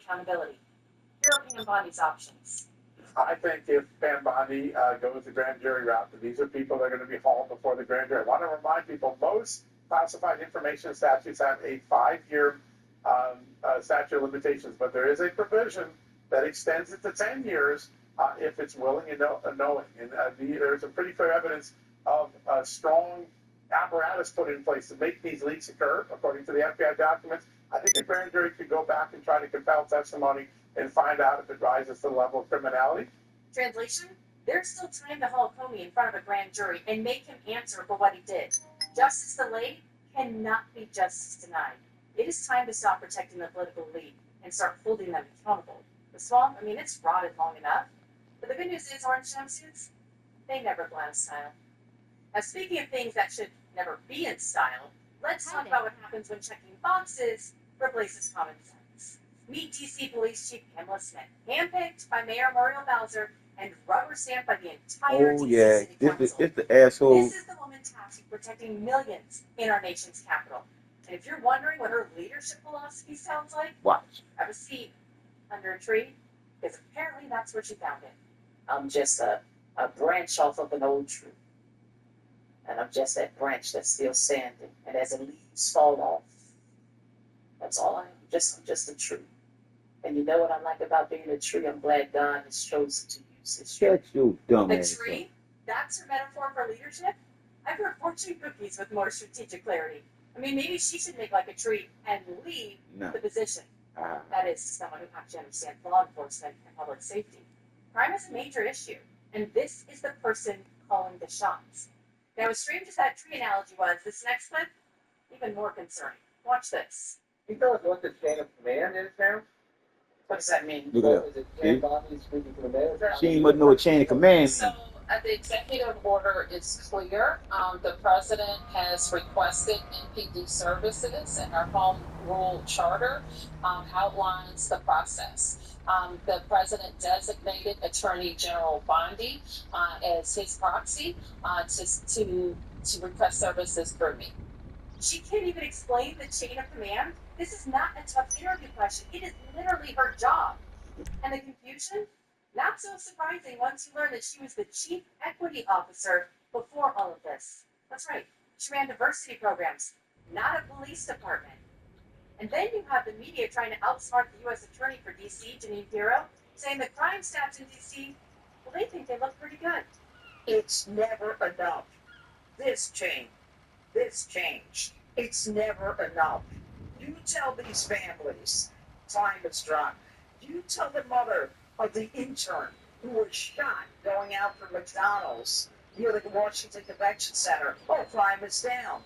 accountability. Your opinion on Bondi's options? I think if Pam Bondi goes the grand jury route, that these are people that are going to be hauled before the grand jury. I want to remind people, most classified information statutes have a 5-year statute of limitations, but there is a provision that extends it to 10 years if it's willing and knowing. And there's a pretty clear evidence of a strong apparatus put in place to make these leaks occur, according to the FBI documents. I think the grand jury could go back and try to compel testimony and find out if it rises to the level of criminality. Translation? There's still time to haul Comey in front of a grand jury and make him answer for what he did. Justice delayed cannot be justice denied. It is time to stop protecting the political elite and start holding them accountable. The swamp, it's rotted long enough. But the good news is orange jumpsuits, they never go out of style. Now, speaking of things that should never be in style, let's talk about what happens when checking boxes replaces common sense. Meet DC Police Chief Pamela Smith, handpicked by Mayor Muriel Bowser and rubber stamped by the entire DC City Council. It's the asshole. This is the woman tasked with protecting millions in our nation's capital. And if you're wondering what her leadership philosophy sounds like, Watch. have a seat under a tree, because apparently that's where she found it. I'm just a branch off of an old tree. And I'm just that branch that's still standing. And as the leaves fall off, that's all I am. I'm just a tree. And you know what I like about being a tree? I'm glad God has chosen to use this tree. Shut your dumb The ass up. tree? That's her metaphor for leadership? I've heard fortune cookies with more strategic clarity. Maybe she should make like a tree and leave the position. That is, someone who actually understands law enforcement and public safety. Crime is a major issue, and this is the person calling the shots. Now, as strange as that tree analogy was, this next clip, even more concerning. Watch this. Can you tell us what the chain of command is now? What does that mean? Look at Is it See? Pam Bondi speaking to the mayor? She ain't much know a chain of command. So the executive order is clear. The president has requested NPD services, and our home rule charter outlines the process. The president designated Attorney General Bondi as his proxy to request services through me. She can't even explain the chain of command. This is not a tough interview question. It is literally her job. And the confusion? Not so surprising once you learn that she was the chief equity officer before all of this. That's right. She ran diversity programs, not a police department. And then you have the media trying to outsmart the U.S. Attorney for D.C., Janine Pirro, saying the crime stats in D.C., well, they think they look pretty good. It's never enough. This changed. It's never enough. You tell these families time has dropped. You tell the mother of the intern who was shot going out for McDonald's near the Washington Convention Center, oh, crime is down.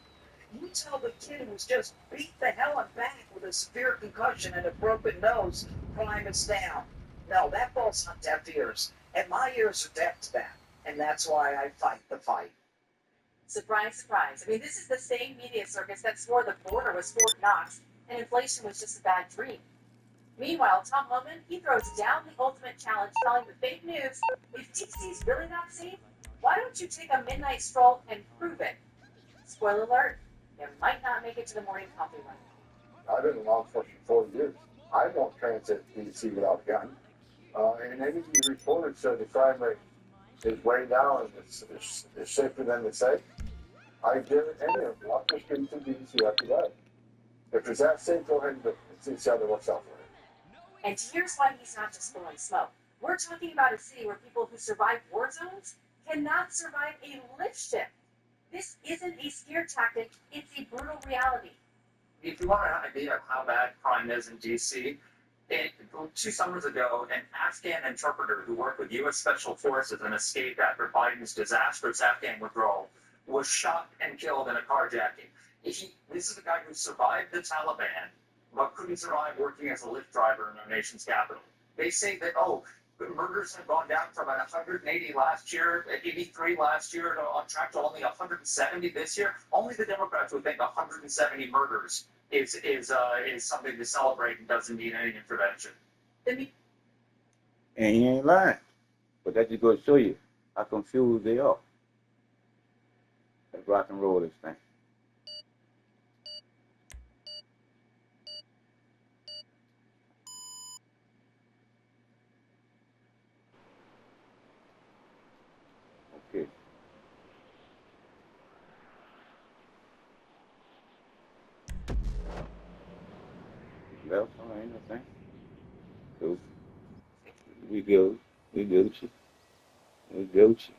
You tell the kid who was just beat the hell and back with a severe concussion and a broken nose, crime is down. No, that falls on deaf ears. And my ears are deaf to that. And that's why I fight the fight. Surprise, surprise. This is the same media circus that swore the border was Fort Knox and inflation was just a bad dream. Meanwhile, Tom Homan, he throws down the ultimate challenge, telling the fake news, if DC's really not safe, why don't you take a midnight stroll and prove it? Spoiler alert, you might not make it to the morning coffee run. I've been in law enforcement for 4 years. I won't transit DC without a gun. And any of you reported said the crime rate is way down and it's safer than they say. I dare any of them walk the streets of DC every day. If it's that safe, go ahead and do it. See how that works out for you. And here's why he's not just blowing smoke. We're talking about a city where people who survive war zones cannot survive a lift shift. This isn't a scare tactic, it's a brutal reality. If you want an idea of how bad crime is in DC, 2 summers ago, an Afghan interpreter who worked with U.S. Special Forces and escaped after Biden's disastrous Afghan withdrawal was shot and killed in a carjacking. This is a guy who survived the Taliban, but couldn't survive working as a Lyft driver in our nation's capital. They say that, murders have gone down from about 180 last year, 83 last year, on track to only 170 this year. Only the Democrats would think 170 murders is something to celebrate and doesn't need any intervention. And he ain't lying. But that just goes to show you how confused they are. Let's rock and roll this thing. nothing. So we go, we Gucci, we Gucci.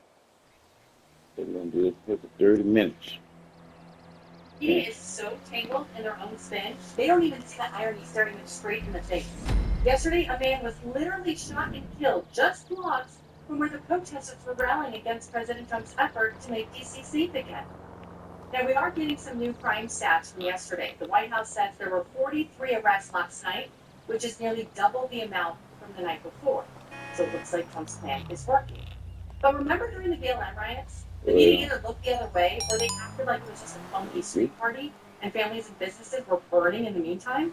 So we're gonna do this here for 30 minutes. Media is so tangled in their own spin, they don't even see the irony staring them straight in the face. Yesterday, a man was literally shot and killed just blocks from where the protesters were rallying against President Trump's effort to make D.C. safe again. Now, we are getting some new crime stats from yesterday. The White House says there were 43 arrests last night, which is nearly double the amount from the night before. So it looks like Trump's plan is working. But remember during the BLM riots, the media either looked the other way or they acted like it was just a phony street party and families and businesses were burning in the meantime?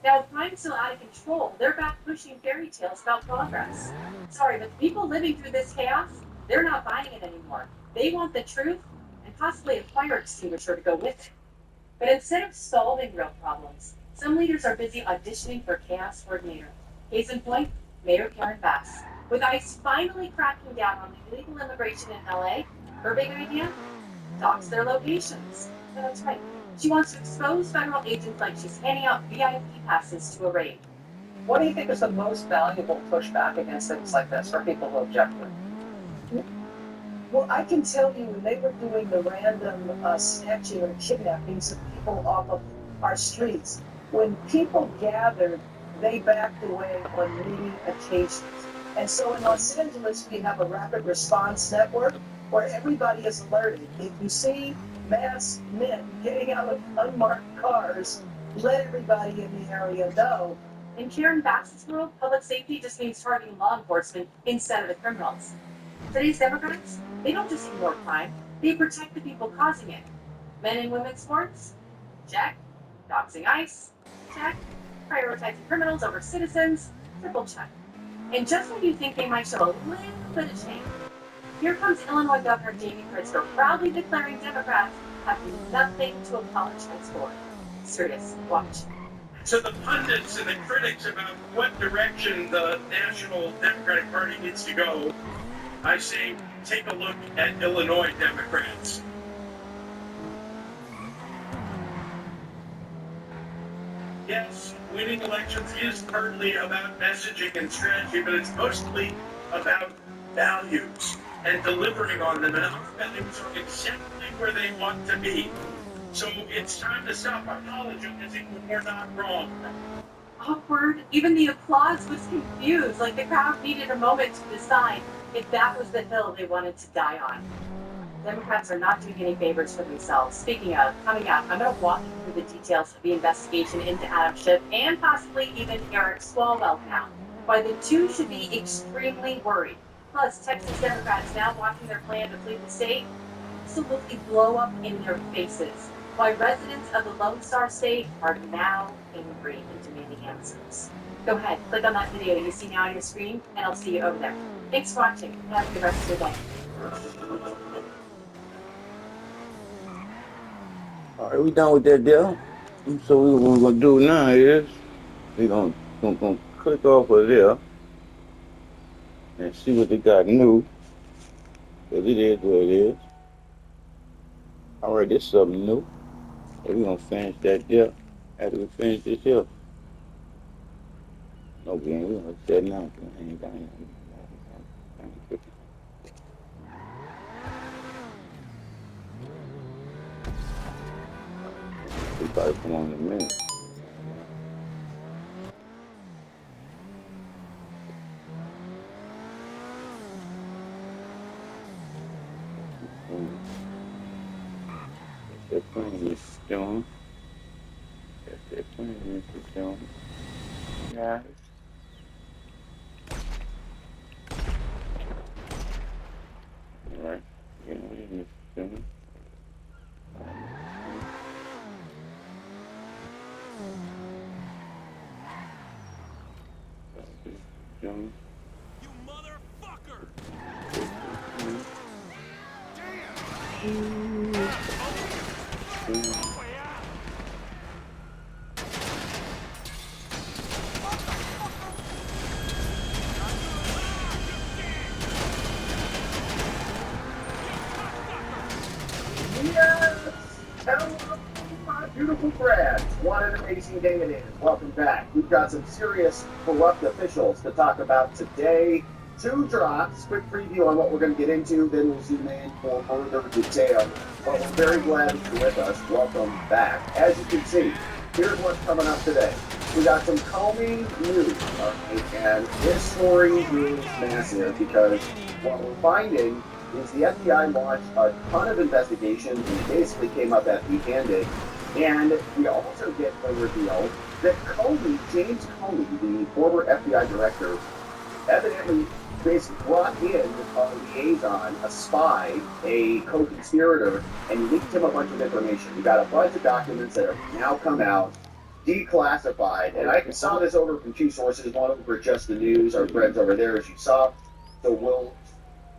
Now, with crime still out of control, they're back pushing fairy tales about progress. Sorry, but the people living through this chaos, they're not buying it anymore. They want the truth and possibly a fire extinguisher to go with it. But instead of solving real problems, some leaders are busy auditioning for chaos coordinator. Case in point, Mayor Karen Bass. With ICE finally cracking down on illegal immigration in LA, her big idea? Dox their locations. Yeah, that's right. She wants to expose federal agents like she's handing out VIP passes to a raid. What do you think is the most valuable pushback against things like this for people who object to it? Well, I can tell you, when they were doing the random snatching or kidnappings of people off of our streets, when people gathered, they backed away on many occasions. And so in Los Angeles, we have a rapid response network where everybody is alerted. If you see masked men getting out of unmarked cars, let everybody in the area know. In Karen Bass's world, public safety just means targeting law enforcement instead of the criminals. Today's Democrats, they don't just ignore crime, they protect the people causing it. Men and women's sports? Check. Doxing ICE? Check. Prioritizing criminals over citizens? Triple check. And just when you think they might show a little bit of change, here comes Illinois Governor Jamie Pritzker proudly declaring Democrats have nothing to apologize for. Serious, watch. To the pundits and the critics about what direction the National Democratic Party needs to go, I say take a look at Illinois Democrats. Yes, winning elections is partly about messaging and strategy, but it's mostly about values and delivering on them, and our values are exactly where they want to be. So it's time to stop apologizing when we're not wrong. Awkward. Even the applause was confused, like the crowd needed a moment to decide if that was the hill they wanted to die on. Democrats are not doing any favors for themselves. Speaking of, coming up, I'm going to walk you through the details of the investigation into Adam Schiff and possibly even Eric Swalwell now. Why the two should be extremely worried. Plus, Texas Democrats now watching their plan to flee the state absolutely blow up in their faces. Why residents of the Lone Star State are now angry and demanding answers. Go ahead, click on that video you see now on your screen, and I'll see you over there. Thanks for watching. Have a good rest of your day. All right, we done with that deal. So what we're gonna do now is we're gonna click off of there and see what they got new. Cause it is what it is. All right, this is something new. So we're gonna finish that there after we finish this here. No game, we're gonna set now. We probably come on in a minute. That's that plane, Mr. Jones. That's that plane, Mr. Jones. Yeah. All right. Yeah, Mr. Jones. Jones. You motherfucker! Yes! Hello, my beautiful Congrats! What an amazing day it is. Welcome back. We've got some serious corrupt officials to talk about today. 2 drops, quick preview on what we're going to get into, then we'll zoom in for further detail. But we're very glad that you're with us. Welcome back. As you can see, here's what's coming up today. We got some Comey news, and this story is massive because what we're finding is the FBI launched a ton of investigations and basically came up empty-handed. And we also get the reveal that Comey, James Comey, the former FBI director, evidently basically brought in a liaison, a spy, a co-conspirator, and leaked him a bunch of information. We got a bunch of documents that have now come out, declassified, and I saw this over from 2 sources, one over Just the News, our friends over there, as you saw, so we'll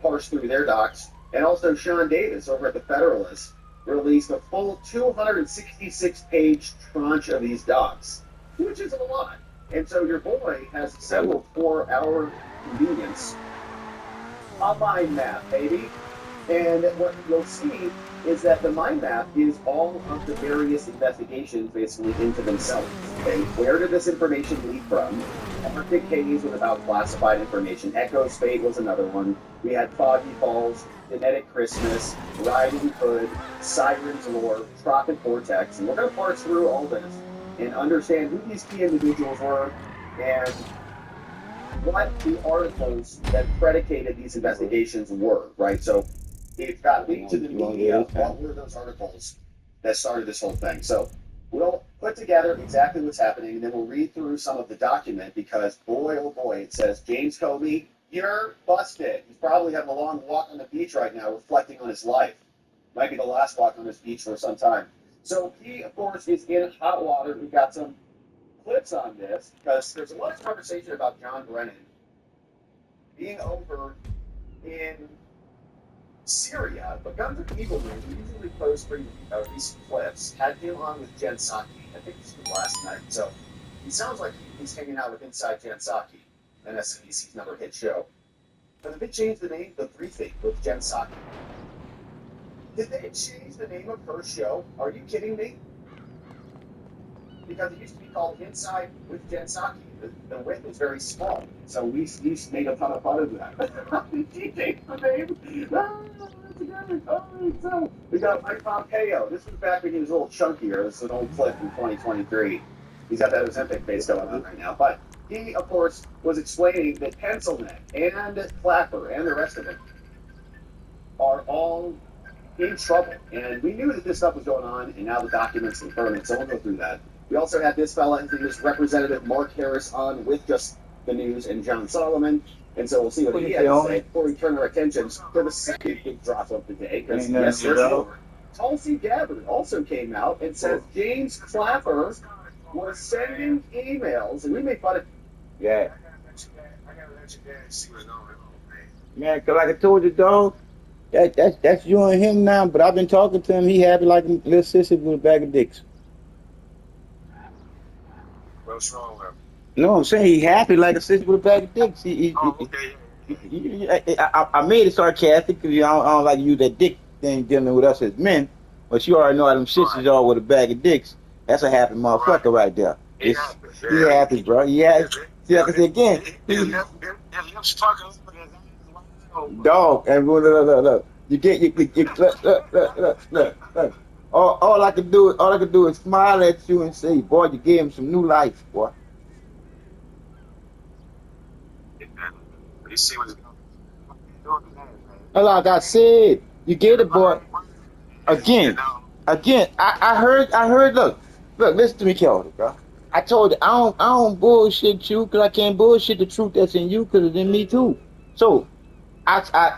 parse through their docs, and also Sean Davis over at the Federalist released a full 266-page tranche of these docs, which is a lot. And so your boy has assembled for our convenience a mind map, baby. And what you'll see is that the mind map is all of the various investigations basically into themselves. Okay, where did this information leak from? Arctic Haze was about classified information. Echo Spade was another one. We had Foggy Falls, Genetic Christmas, Riding Hood, Siren's Lore, Tropic Vortex, and we're going to parse through all this and understand who these key individuals were and what the articles that predicated these investigations were, right? So it got leaked to the media. What were those articles that started this whole thing? So we'll put together exactly what's happening, and then we'll read through some of the document because, boy, oh boy, it says, James Comey, you're busted. He's probably having a long walk on the beach right now, reflecting on his life. Might be the last walk on this beach for some time. So he, of course, is in hot water. We've got some clips on this because there's a lot of conversation about John Brennan being over in Syria, but Guns of Evil News, we usually post recent clips, had him on with Jen Psaki. I think this was last night. So he sounds like he's hanging out with Inside Jen Psaki, an SNBC's number hit show. But they changed the name to 3 Feet with Jen Psaki. Did they change the name of her show? Are you kidding me? Because it used to be called Inside with Jen Psaki. The width was very small, so we made a ton of fun of that. She changed the name. So we got Mike Pompeo. This was back when he was a little chunkier. This is an old clip from 2023. He's got that Ozempic face going on right now. But he, of course, was explaining that Pencilneck and Clapper and the rest of them are all in trouble. And we knew that this stuff was going on, and now the documents confirm it, so we'll go through that. We also had this fella, this Representative Mark Harris, on with Just the News and John Solomon. And so we'll see what he had to say before we turn our attention to the second big drop of the day. Because yes, there's more. Tulsi Gabbard also came out and says James Clapper was sending emails, and we made fun of. Yeah. Man, cause like I told you, dog, that's you and him now. But I've been talking to him. He happy like a little sissy with a bag of dicks. What's wrong with him? No, I'm saying he happy like a sissy with a bag of dicks. I made it sarcastic because I don't like to use that dick thing dealing with us as men. But you already know how them sissies are with a bag of dicks. That's a happy motherfucker right there. He happy, bro. He happy. See, like I said again. Dog, and look. You get look. All I can do is smile at you and say, boy, you gave him some new life, boy. You see what's going on. Like I said, you gave the boy again. I heard. Look, listen to me, Kelly, bro. I told you I don't bullshit you because I can't bullshit the truth that's in you because it's in me too. So,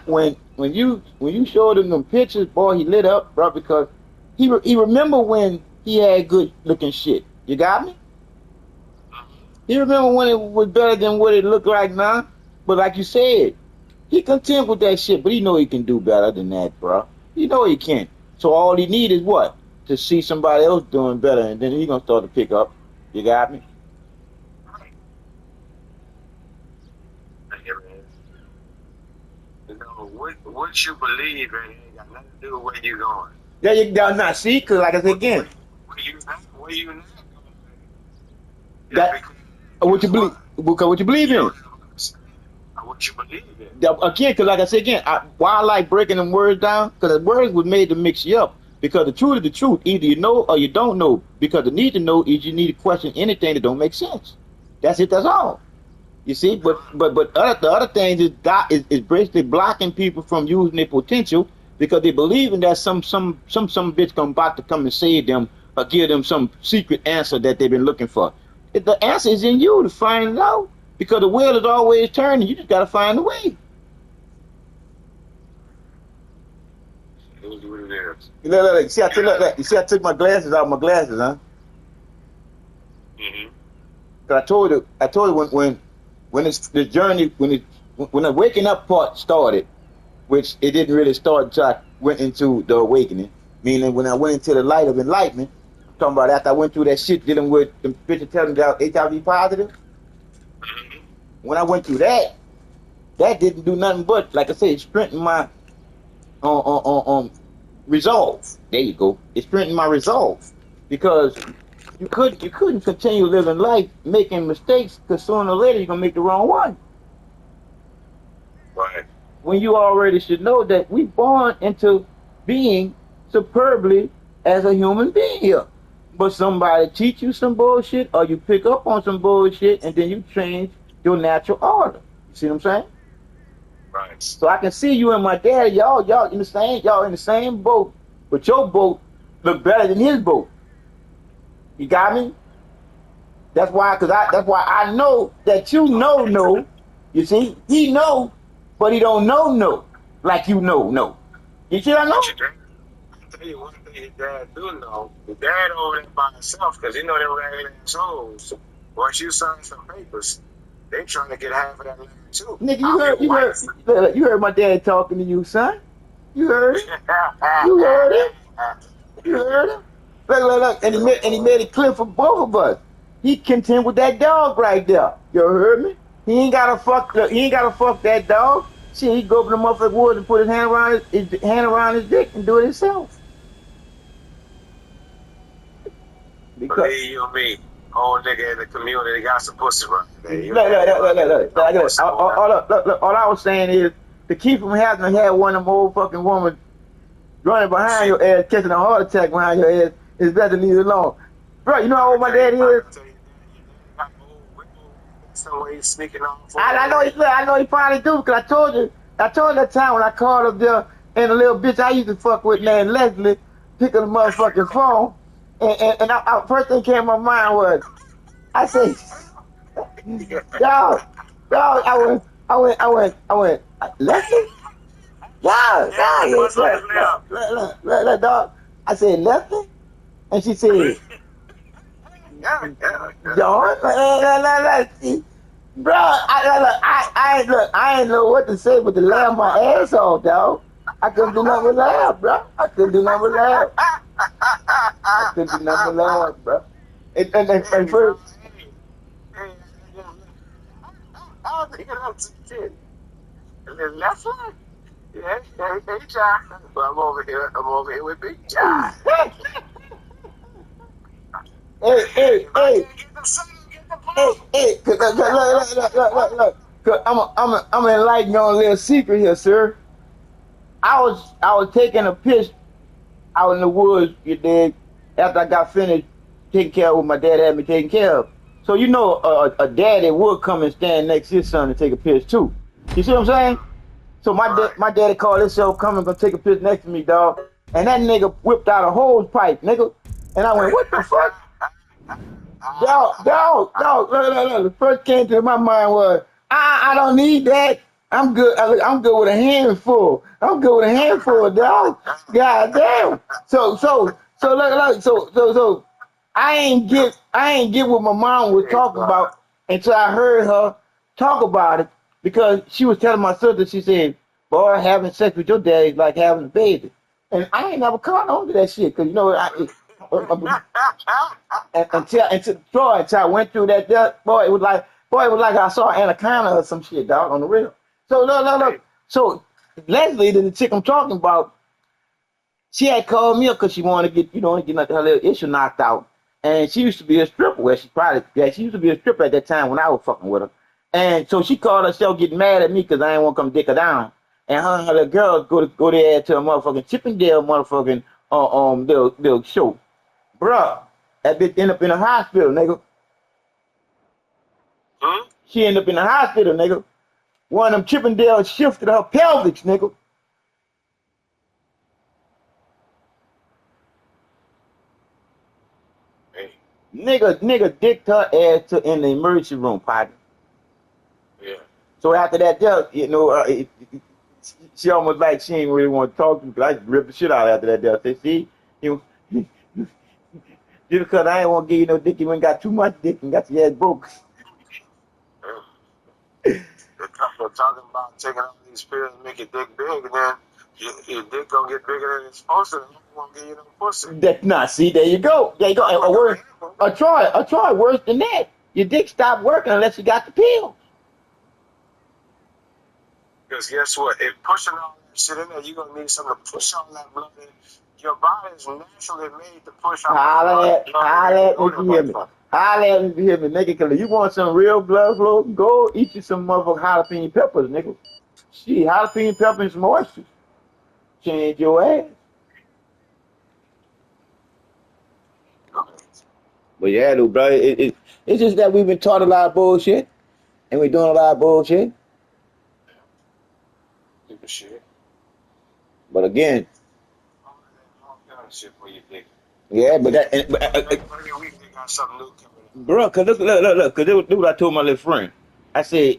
when you showed him them pictures, boy, he lit up, bro, because he remember when he had good looking shit. You got me? He remember when it was better than what it looked like now. But like you said, he content with that shit, but he know he can do better than that, bro. He know he can. So all he need is what? To see somebody else doing better, and then he gonna start to pick up. You got me? You know, what you believe in ain't got nothing to do with where you going. There you go. Now see, cause like I said again. Well, you not That what you believe? Because what you believe in? what you believe in. Again, because like I said again, why I like breaking them words down, because the words was made to mix you up. Because the truth is the truth. Either you know or you don't know. Because the need to know is you need to question anything that don't make sense. That's it. That's all. You see, but the other things is basically blocking people from using their potential because they believing that some bitch come about to come and save them or give them some secret answer that they've been looking for. The answer is in you to find it out because the wheel is always turning. You just gotta find the way. Look, see, you see, I took my glasses out. My glasses, huh? Mm-hmm. Cause I told you when it's the journey when the waking up part started, which it didn't really start until I went into the awakening. Meaning when I went into the light of enlightenment, I'm talking about after I went through that shit dealing with the bitches telling me that HIV positive. Mm-hmm. When I went through that didn't do nothing but, like I said, strengthen my resolve. There you go. It strengthened my resolve because you couldn't continue living life making mistakes because sooner or later you're gonna make the wrong one. Right. When you already should know that we born into being superbly as a human being here. But somebody teach you some bullshit or you pick up on some bullshit and then you change your natural order. You see what I'm saying? Right. So I can see you and my dad, y'all in the same boat, but your boat look better than his boat. You got me? That's why I know that you know. You see, he know, but he don't know like you know. You see what I know? I'll tell you one thing his dad do know. His dad over there by himself because you know them ragged assholes. Once you sign some papers, they trying to get half of that land too. Nigga, you heard my dad talking to you, son. You heard him? You heard him? You heard him? Look, and he made it clear for both of us. He content with that dog right there. You heard me? He ain't gotta fuck that dog. Shit, he go up in the motherfucking woods and put his hand around his dick and do it himself. Because believe you me, old nigga in the community got some pussy right there. Look. All I was saying is to keep from having to have one of them old fucking women running behind your ass, catching a heart attack behind your ass, is better to leave it alone. Bro, you know how old my daddy is? I know he probably do, because I told you that time when I called up there and the little bitch I used to fuck with named Leslie pick up the motherfucking phone and first thing came to my mind was I said dog, I went Leslie? Look, dog. I said Leslie? And she said John, bro, I ain't know what to say but to laugh my ass off, dog. I couldn't do nothing but laugh, bro. I couldn't do nothing but laugh, bro. And first, hey, John. I'm over here with Big John. Hey, look. I'm enlightening you on a little secret here, sir. I was taking a piss out in the woods, you dig, after I got finished taking care of what my dad had me taking care of. So you know a daddy would come and stand next to his son to take a piss too. You see what I'm saying? So my daddy called himself coming gonna take a piss next to me, dog. And that nigga whipped out a hose pipe, nigga. And I went, what the fuck? Dog, look. The first came to my mind was, I don't need that. I'm good. I'm good with a handful. Dog. God damn. So look. I ain't get what my mom was talking about until I heard her talk about it because she was telling my sister. She said, "Boy, having sex with your dad is like having a baby," and I ain't never caught on to that shit because you know until I went through that. Boy, it was like I saw anaconda or some shit, dog, on the real. So look. So Leslie, the chick I'm talking about, she had called me up because she wanted to get her little issue knocked out. And she used to be a stripper. Well, she used to be a stripper at that time when I was fucking with her. And so she called herself getting mad at me because I ain't want to come dick her down. And her and the girls go there to a motherfucking Chippendale motherfucking little show. Bruh, that bitch end up in the hospital, nigga. Hmm? She ended up in the hospital, nigga. One of them Chippendale shifted her pelvis, nigga. Hey, Nigga dicked her ass in the emergency room, partner. yeah. So after that, she almost like she ain't really want to talk to me because I ripped the shit out after that. I said, see, you just because I ain't want to give you no dick, you ain't got too much dick and got your ass broke. The couple talking about taking all these pills and make your dick big, and then your dick gonna get bigger than it's supposed to, and you won't give you no pussy. See, there you go. There you go. Or try worse than that. Your dick stopped working unless you got the pill. Because guess what? If pushing all that shit in there, you're gonna need something to push all that blood in. Your body is naturally made to push all that blood. Holla at me if you hear me. Holla at me if you hear me, nigga. Cause if you want some real blood flow, go eat you some motherfucking jalapeno peppers, nigga. Shit, jalapeno peppers and some oysters. Change your ass. But yeah, though, bro, it's just that we've been taught a lot of bullshit, and we're doing a lot of bullshit. Stupid shit. But again, All kind of shit for your dick. yeah, but that, Every week they got something new coming up. bro, cause look, cause this what I told my little friend. I said,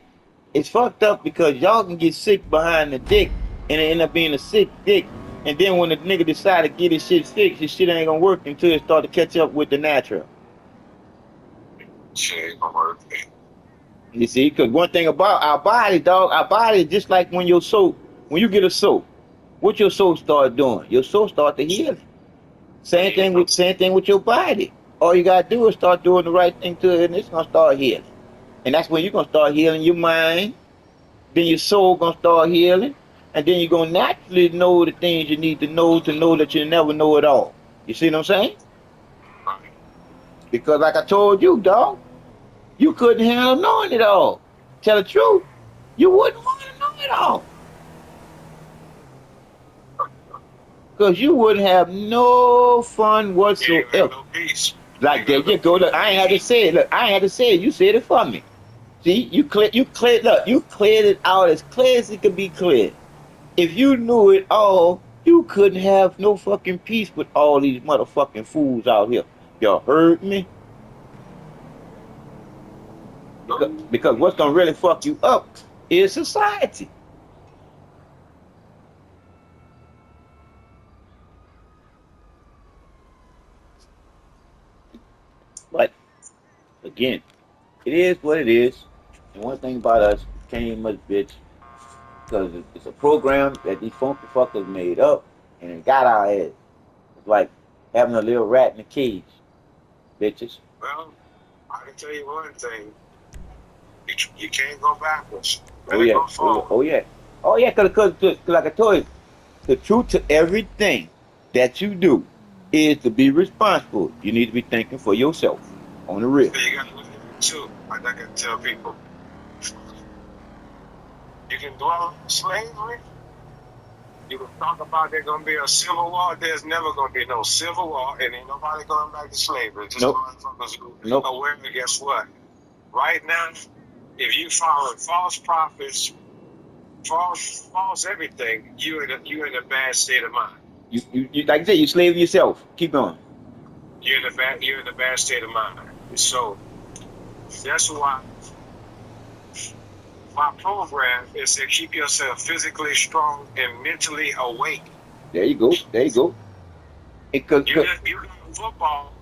it's fucked up because y'all can get sick behind the dick, and it end up being a sick dick. And then when the nigga decide to get his shit fixed, his shit ain't gonna work until it start to catch up with the natural. Shit ain't gonna work. You see, because one thing about our body, dog, our body is just like when you get a soap, what your soap start doing? Your soap start to heal. Same thing with your body. All you gotta do is start doing the right thing to it, and it's gonna start healing. And that's when you're gonna start healing your mind. Then your soul gonna start healing, and then you're gonna naturally know the things you need to know that you never know it all. You see what I'm saying? Because like I told you, dog, you couldn't handle knowing it all. Tell the truth, you wouldn't want to know it all. Because you wouldn't have no fun whatsoever. No peace. Like there you go. Look, I ain't had to say it. Look, I ain't had to say it. You said it for me. See, you cleared it out as clear as it could be cleared. If you knew it all, you couldn't have no fucking peace with all these motherfucking fools out here. Y'all heard me? Because what's gonna really fuck you up is society. But again, it is what it is. And one thing about us, we can't much bitch, because it's a program that these funky fuckers made up, and it got our ass. It's like having a little rat in a cage, bitches. Well, I can tell you one thing. You can't go backwards. Oh yeah, oh yeah, cause like I told you, the truth to everything that you do is to be responsible. You need to be thinking for yourself, on the real. So you got to look at it too. Like I can tell people, you can dwell on slavery. You can talk about there's gonna be a civil war. There's never gonna be no civil war, and ain't nobody going back to slavery. Just motherfuckers who aware. Guess what? Right now, if you follow false prophets, false everything, you in a bad state of mind. You like I said, you slave yourself. Keep going. You're in a bad state of mind. So that's why my program is to keep yourself physically strong and mentally awake. There you go. You got football,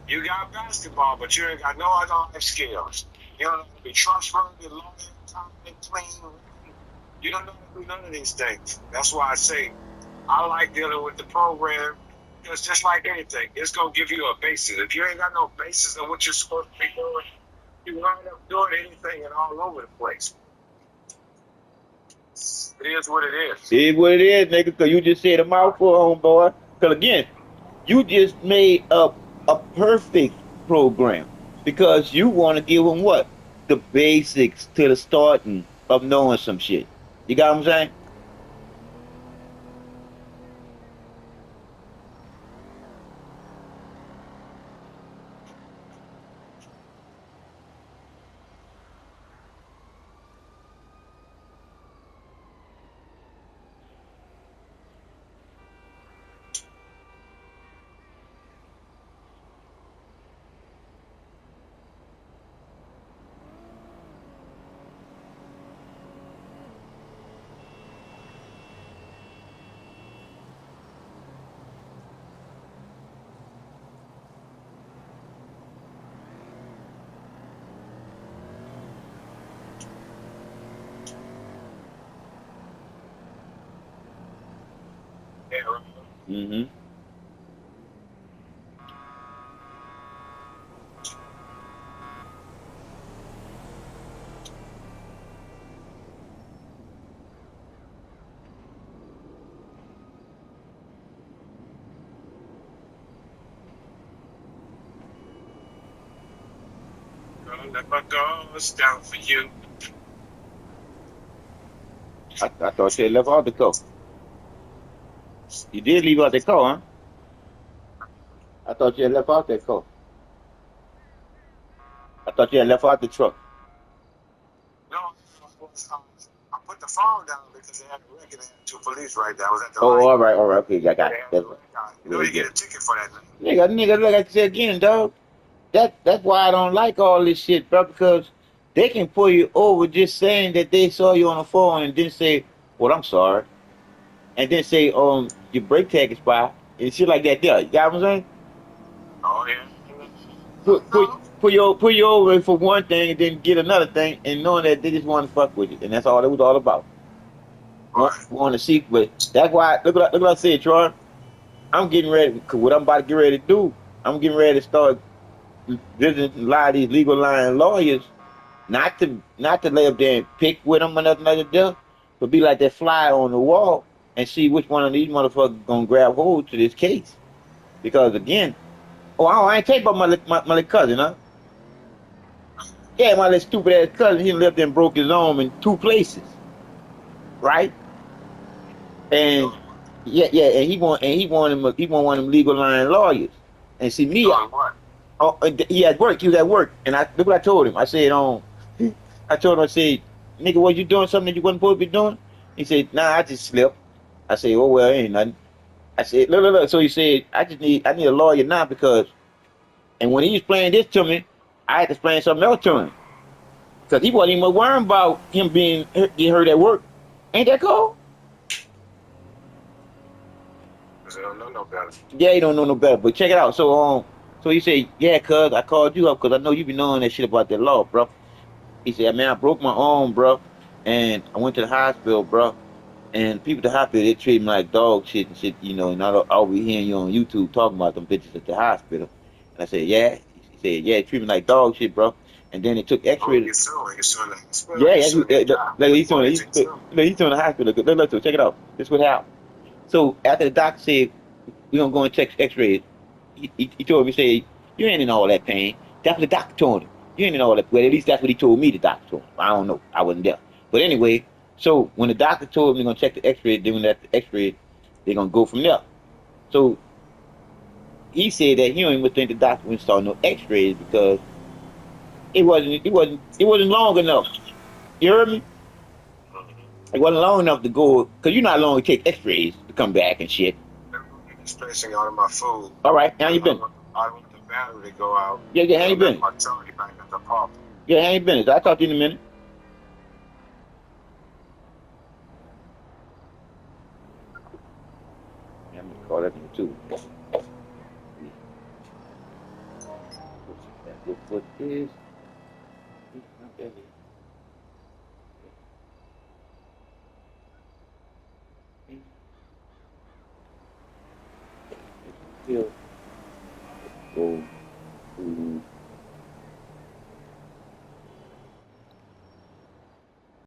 you got basketball, but you ain't got no other life skills. You don't know how to be trustworthy, loyal, confident, clean. You don't know how to do none of these things. That's why I say I like dealing with the program, because just like anything, it's going to give you a basis. If you ain't got no basis of what you're supposed to be doing, you wind up doing anything and all over the place. It is what it is. It is what it is, nigga, because you just said a mouthful, homeboy. Because again, you just made up a perfect program because you want to give them what? The basics to the starting of knowing some shit. You got what I'm saying? Yeah, right. Mm-hmm. Gonna let my guards down for you. I thought you had left out the car. You did leave out the car, huh? I thought you had left out that car. I thought you had left out the truck. No, I put the phone down because they had a wreck and they had two police right there. I was at the Oh, light. all right, okay, I got They it. had That's the right. wreck out. You know Very you get good. a ticket for that thing. Nigga, look, like I said again, dog. That's why I don't like all this shit, bro, because they can pull you over just saying that they saw you on the phone and then say, well, I'm sorry. And then say, your brake tag expired and shit like that there. You got what I'm saying? Oh yeah. Put you over for one thing and then get another thing and knowing that they just want to fuck with you. And that's all it was all about. Right. Want to see, but that's why, look what I said, Troy. I'm getting ready, cause what I'm about to get ready to do, I'm getting ready to start visiting a lot of these legal line lawyers, not to lay up there and pick with them or nothing like that, but be like that fly on the wall and see which one of these motherfuckers gonna grab hold to this case. Because again, I ain't tell you about my little cousin, huh? Yeah, my little stupid ass cousin, he lived and broke his arm in two places, right? And yeah, and he want one of them legal line lawyers. And see me, Doing what? he at work. He was at work, and I look what I told him. I said, I told him, I said, nigga, was you doing something that you wasn't supposed to be doing? He said, nah, I just slipped. I said, oh well, ain't nothing. I said, look. So he said, I need a lawyer now because, and when he was explaining this to me, I had to explain something else to him because he wasn't even worrying about him getting hurt at work. Ain't that cool? Because they don't know no better. Yeah, he don't know no better. But check it out. So he said, yeah, cuz I called you up because I know you be knowing that shit about that law, bro. He said, man, I broke my arm, bro, and I went to the hospital, bro. And people at the hospital, they treat me like dog shit and shit, and I'll be hearing you on YouTube talking about them bitches at the hospital. And I said, yeah. He said, yeah, they treat me like dog shit, bro. And then they took Oh, X-ray. you're suing the hospital. Yeah, You're yeah, suing the job. he's on the hospital. Look, check it out. This what happened. So after the doctor said, we're going to go and check X-rays, he told me, say, you ain't in all that pain. That's what the doctor told him. You ain't in all that. Well, at least that's what he told me, the doctor told him. I don't know. I wasn't there. But anyway, so when the doctor told him they're going to check the X-ray, then when the X-ray, they're going to go from there. So he said that he don't even think the doctor wouldn't start no X-rays because it wasn't long enough. You heard me? It wasn't long enough to go, because you're not long to take X-rays to come back and shit. It's placing all of my food. All right, how you been? I want the battery to go out. Yeah, how you been? My Tony back at the park. Yeah, how you been? I'll talk to you in a minute. Yeah, I'm gonna call that one too. What is? Still go to